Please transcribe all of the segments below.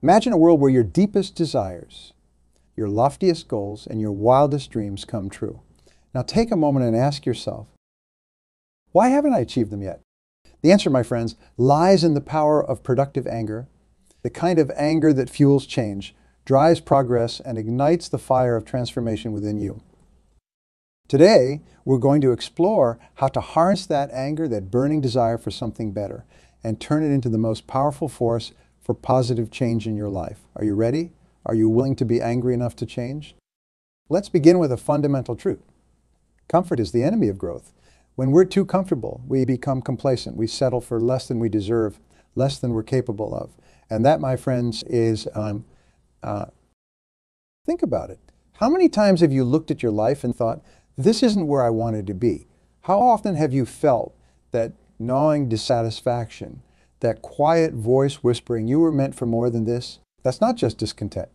Imagine a world where your deepest desires, your loftiest goals, and your wildest dreams come true. Now take a moment and ask yourself, why haven't I achieved them yet? The answer, my friends, lies in the power of productive anger, the kind of anger that fuels change, drives progress, and ignites the fire of transformation within you. Today, we're going to explore how to harness that anger, that burning desire for something better, and turn it into the most powerful force for positive change in your life. Are you ready? Are you willing to be angry enough to change? Let's begin with a fundamental truth. Comfort is the enemy of growth. When we're too comfortable, we become complacent. We settle for less than we deserve, less than we're capable of. And that, my friends, is, think about it. How many times have you looked at your life and thought, this isn't where I wanted to be? How often have you felt that gnawing dissatisfaction, that quiet voice whispering, you were meant for more than this? That's not just discontent.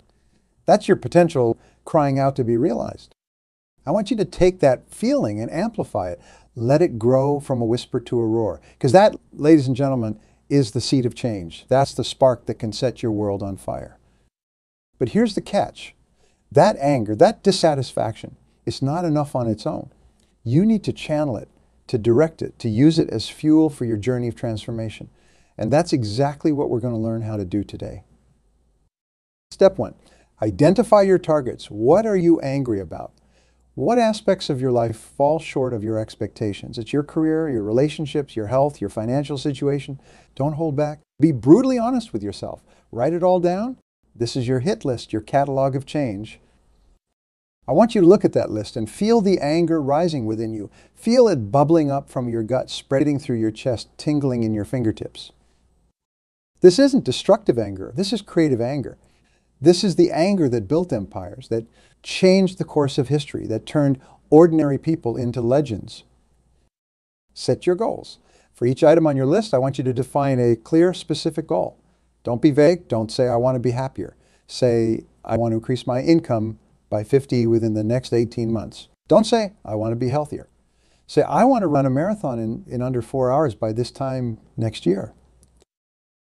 That's your potential crying out to be realized. I want you to take that feeling and amplify it. Let it grow from a whisper to a roar. Because that, ladies and gentlemen, is the seed of change. That's the spark that can set your world on fire. But here's the catch. That anger, that dissatisfaction, is not enough on its own. You need to channel it, to direct it, to use it as fuel for your journey of transformation. And that's exactly what we're going to learn how to do today. Step one, identify your targets. What are you angry about? What aspects of your life fall short of your expectations? It's your career, your relationships, your health, your financial situation. Don't hold back. Be brutally honest with yourself. Write it all down. This is your hit list, your catalog of change. I want you to look at that list and feel the anger rising within you. Feel it bubbling up from your gut, spreading through your chest, tingling in your fingertips. This isn't destructive anger. This is creative anger. This is the anger that built empires, that changed the course of history, that turned ordinary people into legends. Set your goals. For each item on your list, I want you to define a clear, specific goal. Don't be vague. Don't say, I want to be happier. Say, I want to increase my income by 50 within the next 18 months. Don't say, I want to be healthier. Say, I want to run a marathon in under 4 hours by this time next year.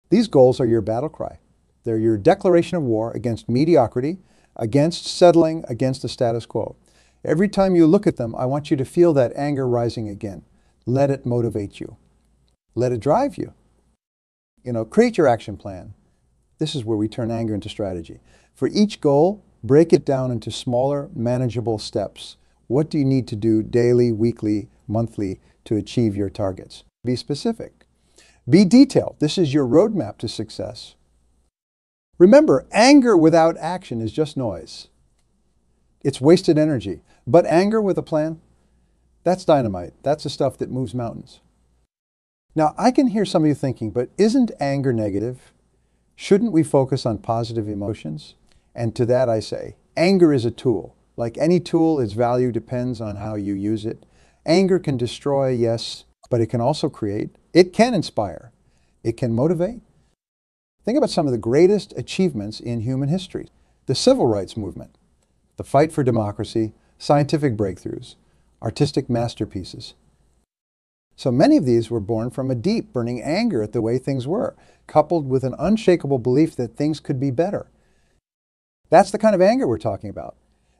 These goals are your battle cry. They're your declaration of war against mediocrity, against settling, against the status quo. Every time you look at them, I want you to feel that anger rising again. Let it motivate you. Let it drive you. Create your action plan. This is where we turn anger into strategy. For each goal, break it down into smaller, manageable steps. What do you need to do daily, weekly, monthly to achieve your targets? Be specific. Be detailed. This is your roadmap to success. Remember, anger without action is just noise. It's wasted energy. But anger with a plan, that's dynamite. That's the stuff that moves mountains. Now, I can hear some of you thinking, but isn't anger negative? Shouldn't we focus on positive emotions? And to that I say, anger is a tool. Like any tool, its value depends on how you use it. Anger can destroy, yes, but it can also create. It can inspire. It can motivate. Think about some of the greatest achievements in human history. The civil rights movement, the fight for democracy, scientific breakthroughs, artistic masterpieces. So many of these were born from a deep, burning anger at the way things were, coupled with an unshakable belief that things could be better. That's the kind of anger we're talking about.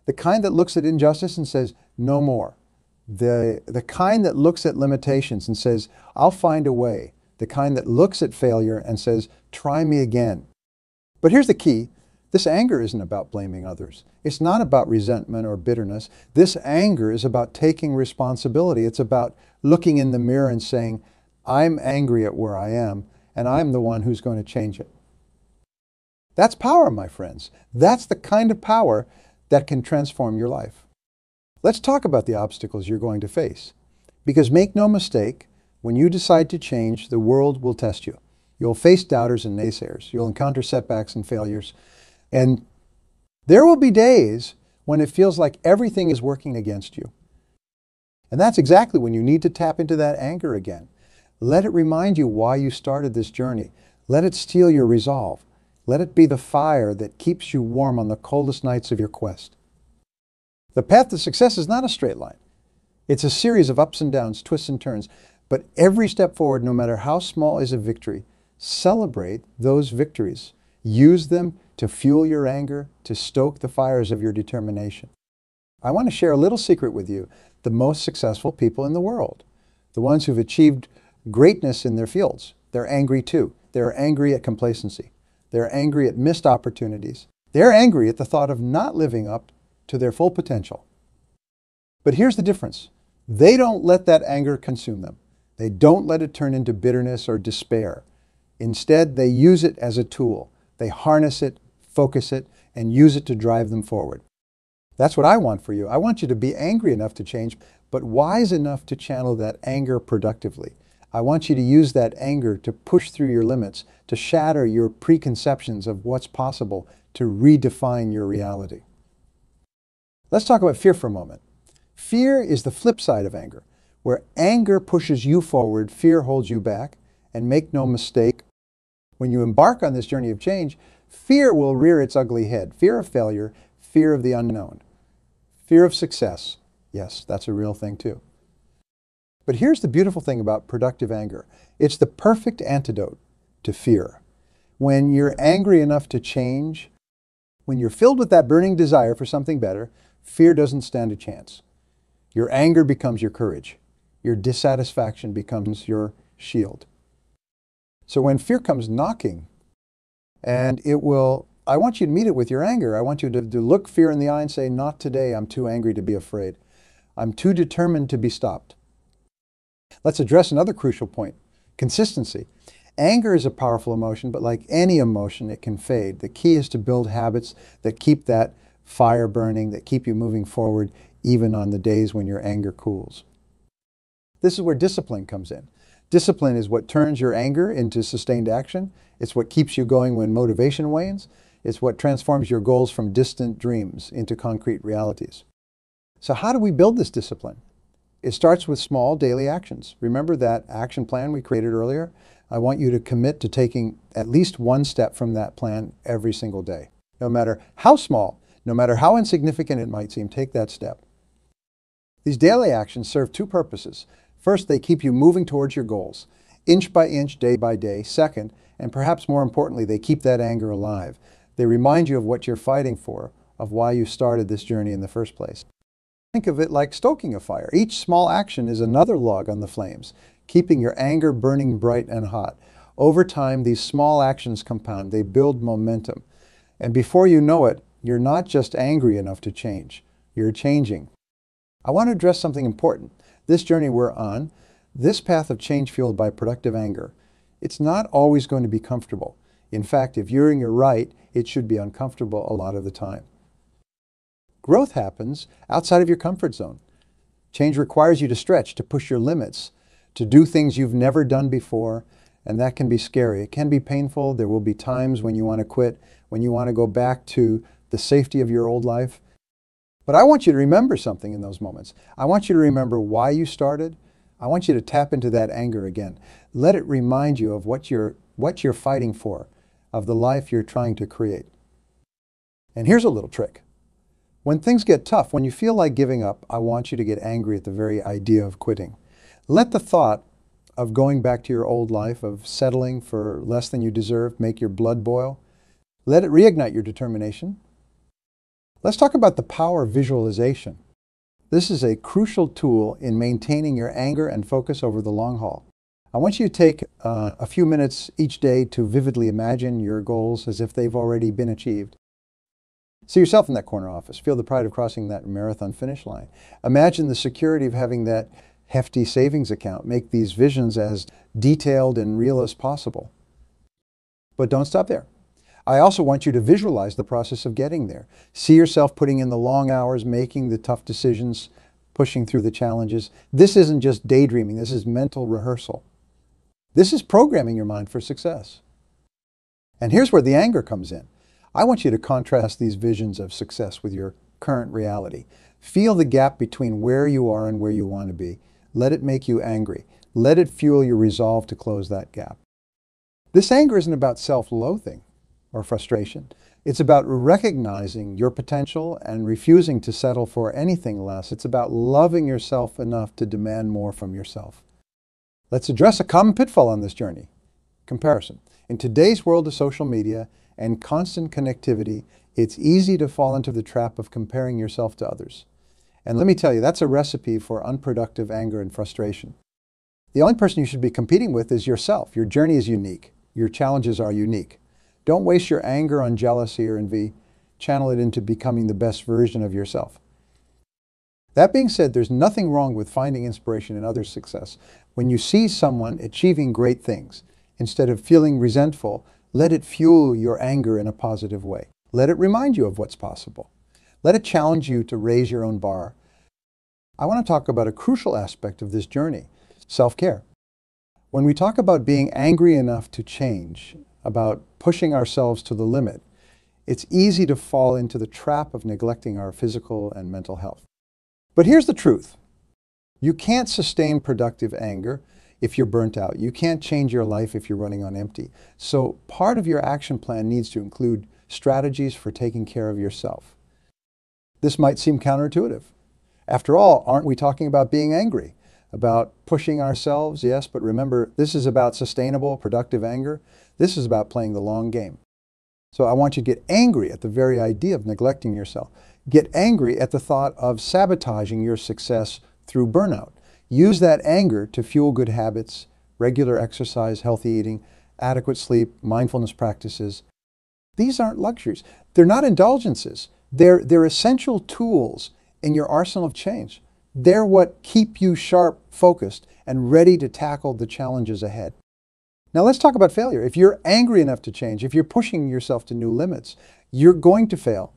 The kind that looks at injustice and says, no more. The kind that looks at limitations and says, I'll find a way. The kind that looks at failure and says, try me again. But here's the key. This anger isn't about blaming others. It's not about resentment or bitterness. This anger is about taking responsibility. It's about looking in the mirror and saying, I'm angry at where I am, and I'm the one who's going to change it. That's power, my friends. That's the kind of power that can transform your life. Let's talk about the obstacles you're going to face. Because make no mistake, when you decide to change, the world will test you. You'll face doubters and naysayers. You'll encounter setbacks and failures. And there will be days when it feels like everything is working against you. And that's exactly when you need to tap into that anger again. Let it remind you why you started this journey. Let it steel your resolve. Let it be the fire that keeps you warm on the coldest nights of your quest. The path to success is not a straight line. It's a series of ups and downs, twists and turns. But every step forward, no matter how small, is a victory. Celebrate those victories. Use them to fuel your anger, to stoke the fires of your determination. I want to share a little secret with you. The most successful people in the world, the ones who've achieved greatness in their fields, they're angry too. They're angry at complacency. They're angry at missed opportunities. They're angry at the thought of not living up to their full potential. But here's the difference. They don't let that anger consume them. They don't let it turn into bitterness or despair. Instead, they use it as a tool. They harness it, focus it, and use it to drive them forward. That's what I want for you. I want you to be angry enough to change, but wise enough to channel that anger productively. I want you to use that anger to push through your limits, to shatter your preconceptions of what's possible, to redefine your reality. Let's talk about fear for a moment. Fear is the flip side of anger. Where anger pushes you forward, fear holds you back. And make no mistake, when you embark on this journey of change, fear will rear its ugly head. Fear of failure, fear of the unknown, fear of success. Yes, that's a real thing too. But here's the beautiful thing about productive anger. It's the perfect antidote to fear. When you're angry enough to change, when you're filled with that burning desire for something better, fear doesn't stand a chance. Your anger becomes your courage. Your dissatisfaction becomes your shield. So when fear comes knocking, and I want you to meet it with your anger. I want you to look fear in the eye and say, not today, I'm too angry to be afraid. I'm too determined to be stopped. Let's address another crucial point, consistency. Anger is a powerful emotion, but like any emotion, it can fade. The key is to build habits that keep that fire burning, that keep you moving forward, even on the days when your anger cools. This is where discipline comes in. Discipline is what turns your anger into sustained action. It's what keeps you going when motivation wanes. It's what transforms your goals from distant dreams into concrete realities. So how do we build this discipline? It starts with small daily actions. Remember that action plan we created earlier? I want you to commit to taking at least one step from that plan every single day. No matter how small, no matter how insignificant it might seem, take that step. These daily actions serve two purposes. First, they keep you moving towards your goals, inch by inch, day by day. Second, and perhaps more importantly, they keep that anger alive. They remind you of what you're fighting for, of why you started this journey in the first place. Think of it like stoking a fire. Each small action is another log on the flames, keeping your anger burning bright and hot. Over time, these small actions compound. They build momentum. And before you know it, you're not just angry enough to change. You're changing. I want to address something important. This journey we're on, this path of change fueled by productive anger, it's not always going to be comfortable. In fact, if you're in your right, it should be uncomfortable a lot of the time. Growth happens outside of your comfort zone. Change requires you to stretch, to push your limits, to do things you've never done before, and that can be scary. It can be painful. There will be times when you want to quit, when you want to go back to the safety of your old life. But I want you to remember something in those moments. I want you to remember why you started. I want you to tap into that anger again. Let it remind you of what you're fighting for, of the life you're trying to create. And here's a little trick. When things get tough, when you feel like giving up, I want you to get angry at the very idea of quitting. Let the thought of going back to your old life, of settling for less than you deserve, make your blood boil. Let it reignite your determination. Let's talk about the power of visualization. This is a crucial tool in maintaining your anger and focus over the long haul. I want you to take a few minutes each day to vividly imagine your goals as if they've already been achieved. See yourself in that corner office. Feel the pride of crossing that marathon finish line. Imagine the security of having that hefty savings account. Make these visions as detailed and real as possible. But don't stop there. I also want you to visualize the process of getting there. See yourself putting in the long hours, making the tough decisions, pushing through the challenges. This isn't just daydreaming. This is mental rehearsal. This is programming your mind for success. And here's where the anger comes in. I want you to contrast these visions of success with your current reality. Feel the gap between where you are and where you want to be. Let it make you angry. Let it fuel your resolve to close that gap. This anger isn't about self-loathing or frustration. It's about recognizing your potential and refusing to settle for anything less. It's about loving yourself enough to demand more from yourself. Let's address a common pitfall on this journey: comparison. In today's world of social media, and constant connectivity, it's easy to fall into the trap of comparing yourself to others. And let me tell you, that's a recipe for unproductive anger and frustration. The only person you should be competing with is yourself. Your journey is unique. Your challenges are unique. Don't waste your anger on jealousy or envy. Channel it into becoming the best version of yourself. That being said, there's nothing wrong with finding inspiration in others' success. When you see someone achieving great things, instead of feeling resentful, let it fuel your anger in a positive way. Let it remind you of what's possible. Let it challenge you to raise your own bar. I want to talk about a crucial aspect of this journey, self-care. When we talk about being angry enough to change, about pushing ourselves to the limit, it's easy to fall into the trap of neglecting our physical and mental health. But here's the truth. You can't sustain productive anger if you're burnt out. You can't change your life if you're running on empty. So part of your action plan needs to include strategies for taking care of yourself. This might seem counterintuitive. After all, aren't we talking about being angry? About pushing ourselves? Yes, but remember, this is about sustainable, productive anger. This is about playing the long game. So I want you to get angry at the very idea of neglecting yourself. Get angry at the thought of sabotaging your success through burnout. Use that anger to fuel good habits, regular exercise, healthy eating, adequate sleep, mindfulness practices. These aren't luxuries. They're not indulgences. They're essential tools in your arsenal of change. They're what keep you sharp, focused, and ready to tackle the challenges ahead. Now let's talk about failure. If you're angry enough to change, if you're pushing yourself to new limits, you're going to fail.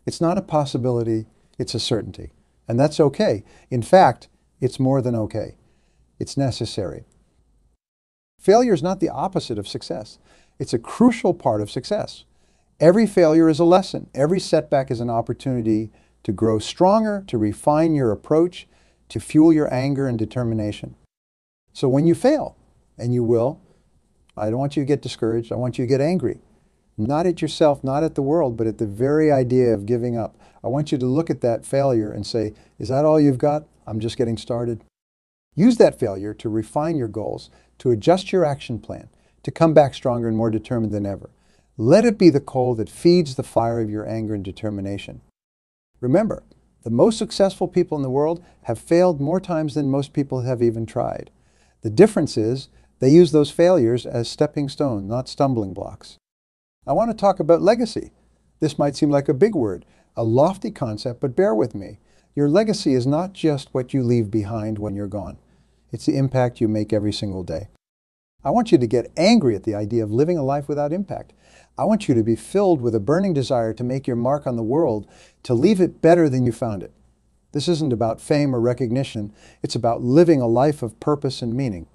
It's not a possibility, it's a certainty. And that's okay. In fact, it's more than okay. It's necessary. Failure is not the opposite of success. It's a crucial part of success. Every failure is a lesson. Every setback is an opportunity to grow stronger, to refine your approach, to fuel your anger and determination. So when you fail, and you will, I don't want you to get discouraged. I want you to get angry. Not at yourself, not at the world, but at the very idea of giving up. I want you to look at that failure and say, is that all you've got? I'm just getting started. Use that failure to refine your goals, to adjust your action plan, to come back stronger and more determined than ever. Let it be the coal that feeds the fire of your anger and determination. Remember, the most successful people in the world have failed more times than most people have even tried. The difference is they use those failures as stepping stones, not stumbling blocks. I want to talk about legacy. This might seem like a big word, a lofty concept, but bear with me. Your legacy is not just what you leave behind when you're gone. It's the impact you make every single day. I want you to get angry at the idea of living a life without impact. I want you to be filled with a burning desire to make your mark on the world, to leave it better than you found it. This isn't about fame or recognition. It's about living a life of purpose and meaning.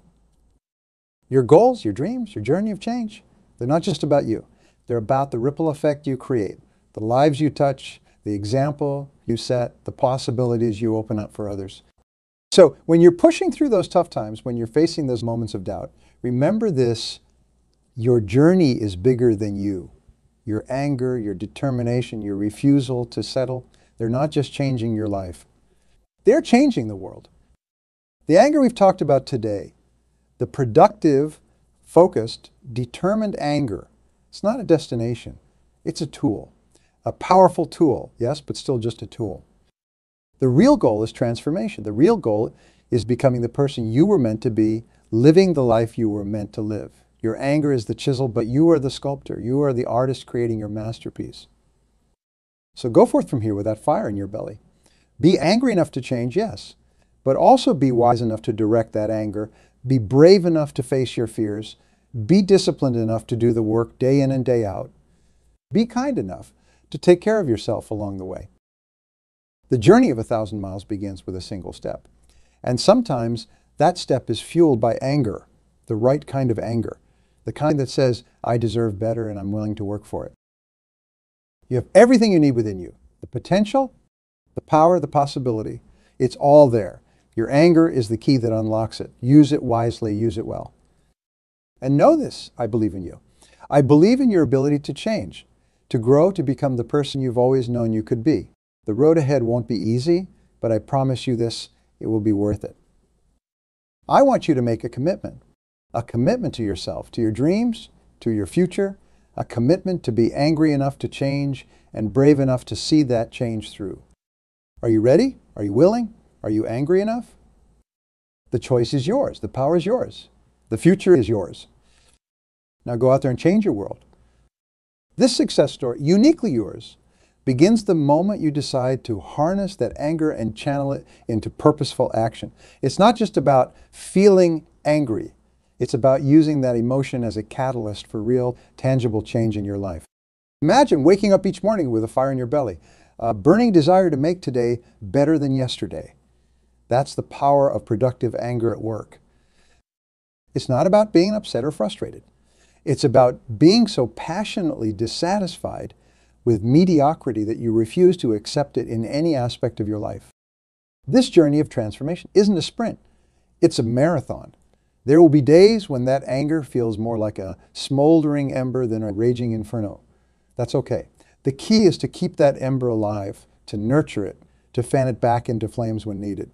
Your goals, your dreams, your journey of change, they're not just about you. They're about the ripple effect you create, the lives you touch, the example you set, the possibilities you open up for others. So when you're pushing through those tough times, when you're facing those moments of doubt, remember this: your journey is bigger than you. Your anger, your determination, your refusal to settle, they're not just changing your life. They're changing the world. The anger we've talked about today, the productive, focused, determined anger, it's not a destination. It's a tool. A powerful tool, yes, but still just a tool. The real goal is transformation. The real goal is becoming the person you were meant to be, living the life you were meant to live. Your anger is the chisel, but you are the sculptor. You are the artist creating your masterpiece. So go forth from here with that fire in your belly. Be angry enough to change, yes, but also be wise enough to direct that anger. Be brave enough to face your fears. Be disciplined enough to do the work day in and day out. Be kind enough to take care of yourself along the way. The journey of 1,000 miles begins with a single step. And sometimes that step is fueled by anger, the right kind of anger, the kind that says, I deserve better and I'm willing to work for it. You have everything you need within you. The potential, the power, the possibility. It's all there. Your anger is the key that unlocks it. Use it wisely, use it well. And know this, I believe in you. I believe in your ability to change, to grow, to become the person you've always known you could be. The road ahead won't be easy, but I promise you this, it will be worth it. I want you to make a commitment to yourself, to your dreams, to your future, a commitment to be angry enough to change and brave enough to see that change through. Are you ready? Are you willing? Are you angry enough? The choice is yours. The power is yours. The future is yours. Now go out there and change your world. This success story, uniquely yours, begins the moment you decide to harness that anger and channel it into purposeful action. It's not just about feeling angry. It's about using that emotion as a catalyst for real, tangible change in your life. Imagine waking up each morning with a fire in your belly, a burning desire to make today better than yesterday. That's the power of productive anger at work. It's not about being upset or frustrated. It's about being so passionately dissatisfied with mediocrity that you refuse to accept it in any aspect of your life. This journey of transformation isn't a sprint. It's a marathon. There will be days when that anger feels more like a smoldering ember than a raging inferno. That's okay. The key is to keep that ember alive, to nurture it, to fan it back into flames when needed.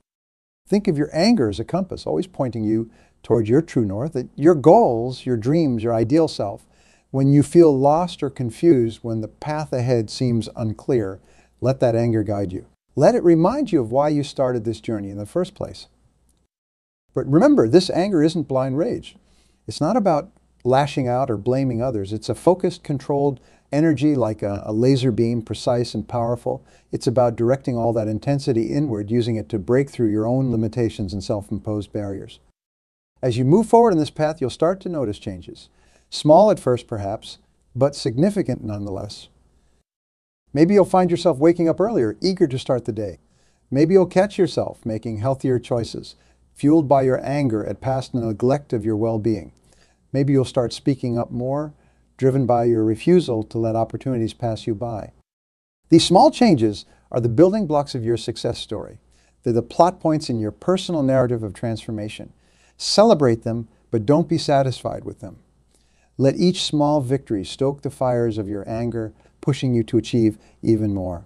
Think of your anger as a compass, always pointing you toward your true north, your goals, your dreams, your ideal self. When you feel lost or confused, when the path ahead seems unclear, let that anger guide you. Let it remind you of why you started this journey in the first place. But remember, this anger isn't blind rage. It's not about lashing out or blaming others. It's a focused, controlled energy like a laser beam, precise and powerful. It's about directing all that intensity inward, using it to break through your own limitations and self-imposed barriers. As you move forward on this path, you'll start to notice changes. Small at first, perhaps, but significant nonetheless. Maybe you'll find yourself waking up earlier, eager to start the day. Maybe you'll catch yourself making healthier choices, fueled by your anger at past neglect of your well-being. Maybe you'll start speaking up more, driven by your refusal to let opportunities pass you by. These small changes are the building blocks of your success story. They're the plot points in your personal narrative of transformation. Celebrate them, but don't be satisfied with them. Let each small victory stoke the fires of your anger, pushing you to achieve even more.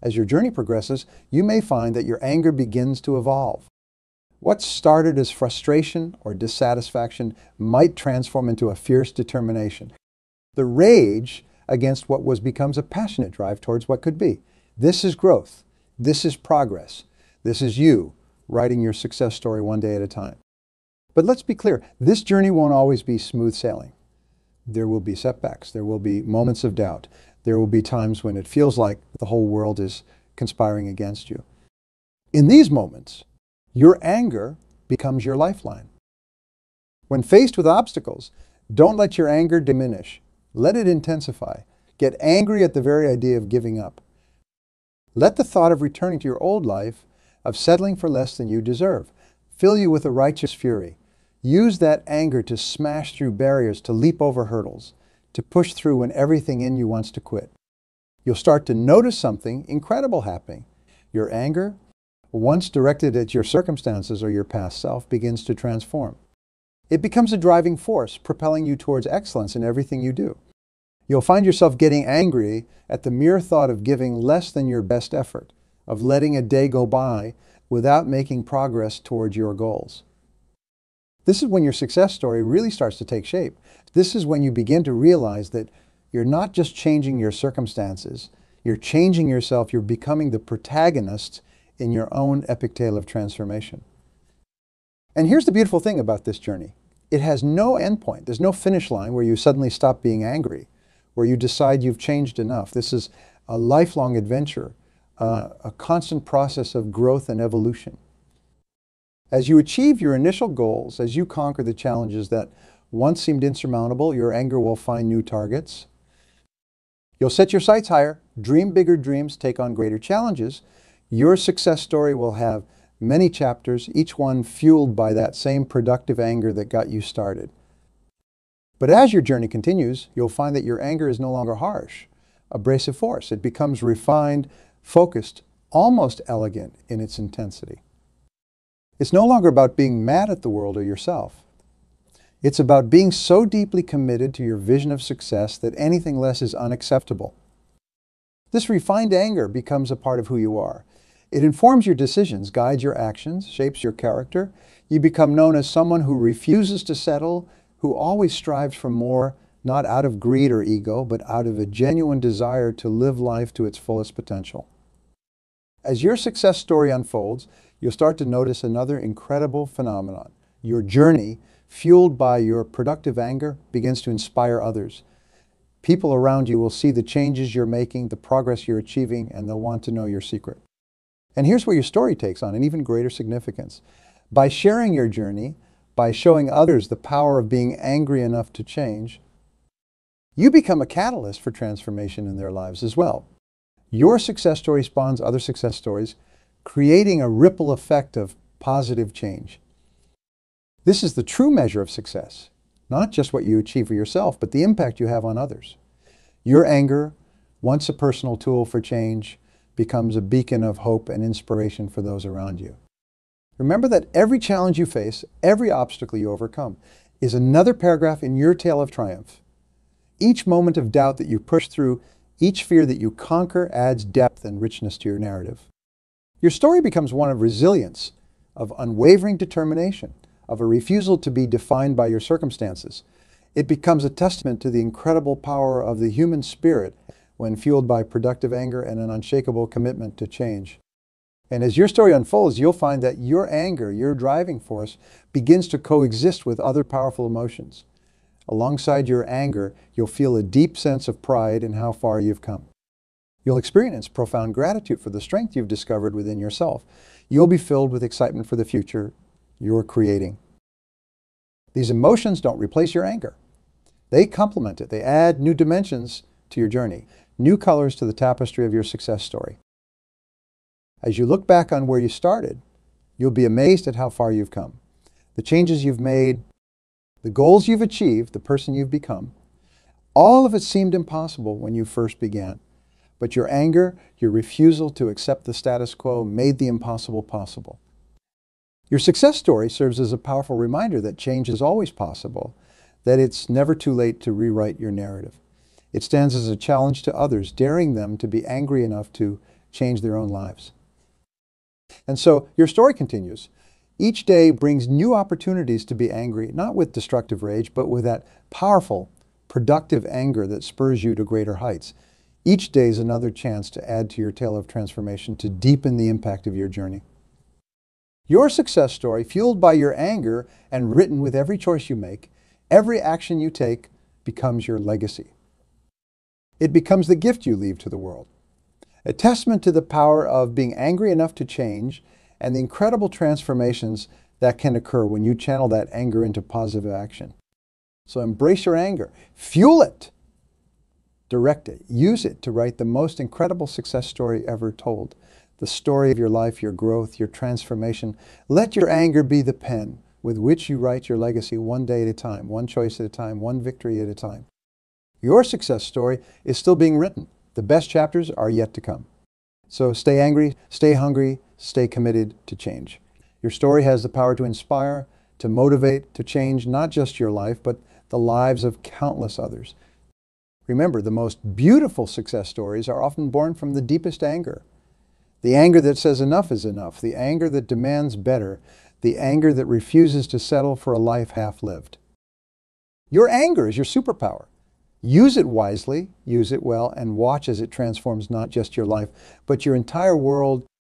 As your journey progresses, you may find that your anger begins to evolve. What started as frustration or dissatisfaction might transform into a fierce determination. The rage against what becomes a passionate drive towards what could be. This is growth. This is progress. This is you writing your success story one day at a time. But let's be clear, this journey won't always be smooth sailing. There will be setbacks. There will be moments of doubt. There will be times when it feels like the whole world is conspiring against you. In these moments, your anger becomes your lifeline. When faced with obstacles, don't let your anger diminish. Let it intensify. Get angry at the very idea of giving up. Let the thought of returning to your old life, of settling for less than you deserve, fill you with a righteous fury. Use that anger to smash through barriers, to leap over hurdles, to push through when everything in you wants to quit. You'll start to notice something incredible happening. Your anger, once directed at your circumstances or your past self, begins to transform. It becomes a driving force, propelling you towards excellence in everything you do. You'll find yourself getting angry at the mere thought of giving less than your best effort, of letting a day go by without making progress towards your goals. This is when your success story really starts to take shape. This is when you begin to realize that you're not just changing your circumstances, you're changing yourself, you're becoming the protagonist in your own epic tale of transformation. And here's the beautiful thing about this journey. It has no endpoint. There's no finish line where you suddenly stop being angry, where you decide you've changed enough. This is a lifelong adventure, a constant process of growth and evolution. As you achieve your initial goals, as you conquer the challenges that once seemed insurmountable, your anger will find new targets. You'll set your sights higher, dream bigger dreams, take on greater challenges. Your success story will have many chapters, each one fueled by that same productive anger that got you started. But as your journey continues, you'll find that your anger is no longer harsh, abrasive force. It becomes refined, focused, almost elegant in its intensity. It's no longer about being mad at the world or yourself. It's about being so deeply committed to your vision of success that anything less is unacceptable. This refined anger becomes a part of who you are. It informs your decisions, guides your actions, shapes your character. You become known as someone who refuses to settle, who always strives for more, not out of greed or ego, but out of a genuine desire to live life to its fullest potential. As your success story unfolds, you'll start to notice another incredible phenomenon. Your journey, fueled by your productive anger, begins to inspire others. People around you will see the changes you're making, the progress you're achieving, and they'll want to know your secret. And here's where your story takes on an even greater significance. By sharing your journey, by showing others the power of being angry enough to change, you become a catalyst for transformation in their lives as well. Your success story spawns other success stories, creating a ripple effect of positive change. This is the true measure of success, not just what you achieve for yourself, but the impact you have on others. Your anger, once a personal tool for change, becomes a beacon of hope and inspiration for those around you. Remember that every challenge you face, every obstacle you overcome, is another paragraph in your tale of triumph. Each moment of doubt that you push through, each fear that you conquer adds depth and richness to your narrative. Your story becomes one of resilience, of unwavering determination, of a refusal to be defined by your circumstances. It becomes a testament to the incredible power of the human spirit when fueled by productive anger and an unshakable commitment to change. And as your story unfolds, you'll find that your anger, your driving force, begins to coexist with other powerful emotions. Alongside your anger, you'll feel a deep sense of pride in how far you've come. You'll experience profound gratitude for the strength you've discovered within yourself. You'll be filled with excitement for the future you're creating. These emotions don't replace your anger. They complement it. They add new dimensions to your journey, new colors to the tapestry of your success story. As you look back on where you started, you'll be amazed at how far you've come. The changes you've made, the goals you've achieved, the person you've become, all of it seemed impossible when you first began. But your anger, your refusal to accept the status quo made the impossible possible. Your success story serves as a powerful reminder that change is always possible, that it's never too late to rewrite your narrative. It stands as a challenge to others, daring them to be angry enough to change their own lives. And so your story continues. Each day brings new opportunities to be angry, not with destructive rage, but with that powerful, productive anger that spurs you to greater heights. Each day is another chance to add to your tale of transformation, to deepen the impact of your journey. Your success story, fueled by your anger and written with every choice you make, every action you take, becomes your legacy. It becomes the gift you leave to the world. A testament to the power of being angry enough to change and the incredible transformations that can occur when you channel that anger into positive action. So embrace your anger, fuel it, direct it, use it to write the most incredible success story ever told. The story of your life, your growth, your transformation. Let your anger be the pen with which you write your legacy one day at a time, one choice at a time, one victory at a time. Your success story is still being written. The best chapters are yet to come. So stay angry, stay hungry, stay committed to change. Your story has the power to inspire, to motivate, to change not just your life, but the lives of countless others. Remember, the most beautiful success stories are often born from the deepest anger. The anger that says enough is enough, the anger that demands better, the anger that refuses to settle for a life half-lived. Your anger is your superpower. Use it wisely, use it well, and watch as it transforms not just your life, but your entire world